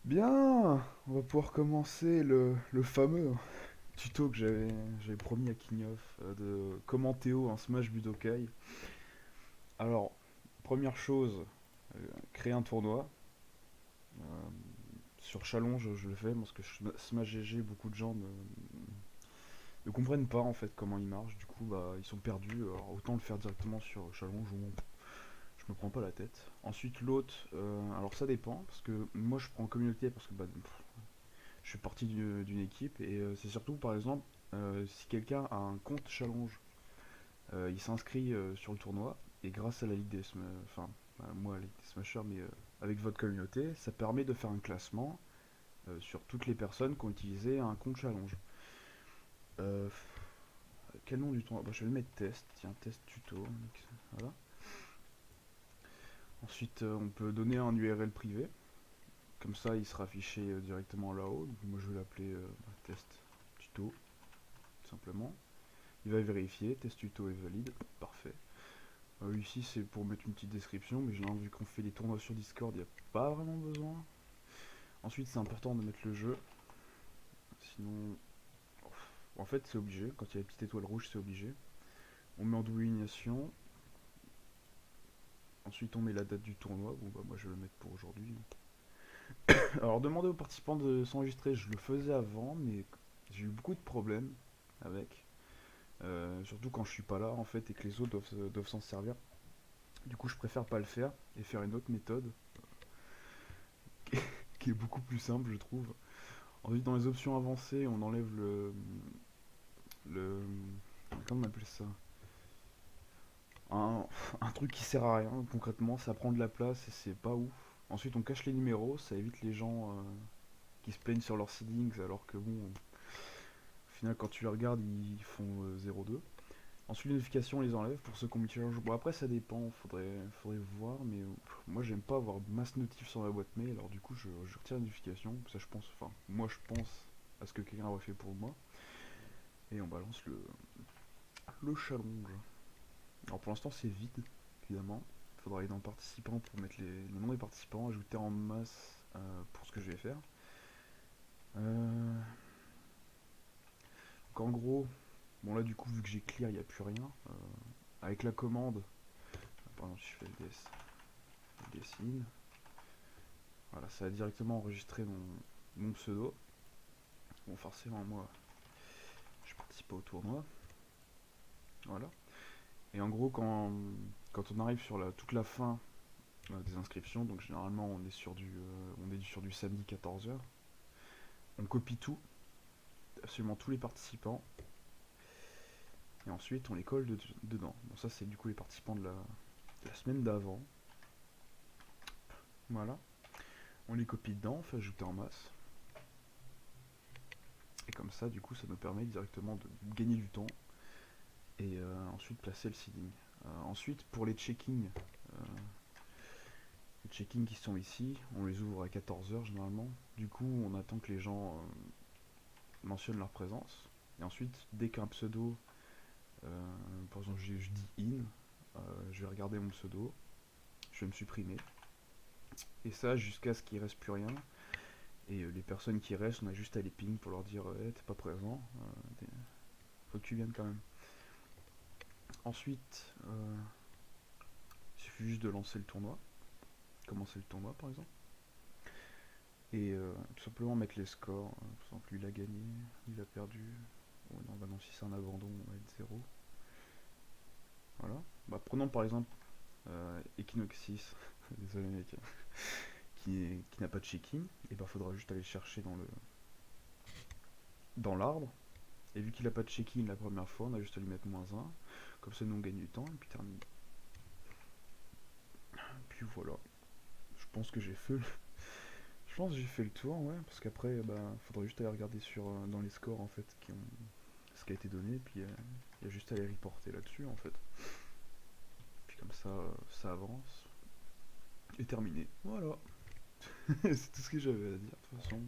Bien, on va pouvoir commencer le fameux tuto que j'avais promis à Kinyoff de comment Théo en Smash Budokai. Alors, première chose, créer un tournoi. Euh, sur Challenge, je le fais parce que Smash GG, beaucoup de gens ne comprennent pas en fait comment il marche. Du coup, bah, ils sont perdus. Alors, autant le faire directement sur Challenge où je me prends pas la tête. Ensuite, l'autre, alors ça dépend parce que moi je prends en communauté parce que bah, je suis parti d'une équipe et c'est surtout par exemple si quelqu'un a un compte challenge, il s'inscrit sur le tournoi et grâce à la Ligue des enfin moi la Ligue des Smashers mais avec votre communauté, ça permet de faire un classement sur toutes les personnes qui ont utilisé un compte challenge. Euh, Quel nom du tournoi? Bah, je vais le mettre test, tiens test tuto. Voilà. Ensuite on peut donner un URL privé, comme ça il sera affiché directement là-haut. Donc, moi je vais l'appeler test tuto tout simplement. Il va vérifier, test tuto est valide, parfait. Ici c'est pour mettre une petite description, mais généralement vu qu'on fait des tournois sur Discord, il n'y a pas vraiment besoin. Ensuite c'est important de mettre le jeu, sinon... En fait c'est obligé, quand il y a la petite étoile rouge c'est obligé. On met en double élimination, ensuite on met la date du tournoi, bon bah moi je vais le mettre pour aujourd'hui. Alors demander aux participants de s'enregistrer, je le faisais avant, mais j'ai eu beaucoup de problèmes avec. Surtout quand je suis pas là en fait et que les autres doivent s'en servir. Du coup, je préfère pas le faire et faire une autre méthode qui est beaucoup plus simple, je trouve. Ensuite, dans les options avancées, on enlève le comment on appelle ça, un, un truc qui sert à rien concrètement, ça prend de la place et c'est pas ouf. Ensuite, on cache les numéros, ça évite les gens qui se plaignent sur leurs seedings alors que bon, au final, quand tu les regardes, ils font 0,2. Ensuite, les notifications, on les enlève pour ceux qui ont mis challenge. Bon, après, ça dépend, faudrait voir, mais moi, j'aime pas avoir masse notif sur ma boîte mail, alors du coup, je retire les notifications. Ça, je pense, enfin, moi, je pense à ce que quelqu'un aurait fait pour moi, et on balance le challenge. Alors, pour l'instant, c'est vide, évidemment. Il faudra aller dans participants pour mettre les noms des participants, ajouter en masse pour ce que je vais faire. Euh, donc, en gros, bon, là, du coup, vu que j'ai clear, il n'y a plus rien. Avec la commande, par exemple, si je fais le dessine. Voilà, ça va directement enregistrer mon pseudo. Bon, forcément, moi, je participe pas au tournoi. Voilà. Et en gros, quand on arrive sur toute la fin des inscriptions, donc généralement on est sur du samedi 14h, on copie tout, absolument tous les participants, et ensuite on les colle dedans. Bon, ça c'est du coup les participants de la semaine d'avant. Voilà. On les copie dedans, on fait ajouter en masse. Et comme ça, du coup, ça nous permet directement de gagner du temps et ensuite placer le seeding. Ensuite, pour les check-in qui sont ici, on les ouvre à 14h généralement. Du coup, on attend que les gens mentionnent leur présence. Et ensuite, dès qu'un pseudo, par exemple, je dis in, je vais regarder mon pseudo, je vais me supprimer. Et ça, jusqu'à ce qu'il ne reste plus rien. Et les personnes qui restent, on a juste à les ping pour leur dire hey, t'es pas présent, faut que tu viennes quand même. Ensuite, il suffit juste de lancer le tournoi, commencer le tournoi par exemple. Et tout simplement mettre les scores. Par exemple, lui il a gagné, il a perdu. Oh non, bah non, si c'est un abandon, on va être 0. Voilà. Bah, prenons par exemple Equinoxis, désolé mec, qui n'a pas de check-in. Et bah faudra juste aller le chercher dans l'arbre. Et vu qu'il n'a pas de check-in la première fois, on a juste à lui mettre -1. Comme ça, nous on gagne du temps et puis termine. Puis voilà. Je pense que j'ai fait le... Je pense que j'ai fait le tour, ouais, parce qu'après, bah, faudrait juste aller regarder dans les scores en fait, ce qui a été donné, puis il y a juste à les reporter là-dessus en fait. Puis comme ça, ça avance. Et terminé. Voilà. C'est tout ce que j'avais à dire de toute façon.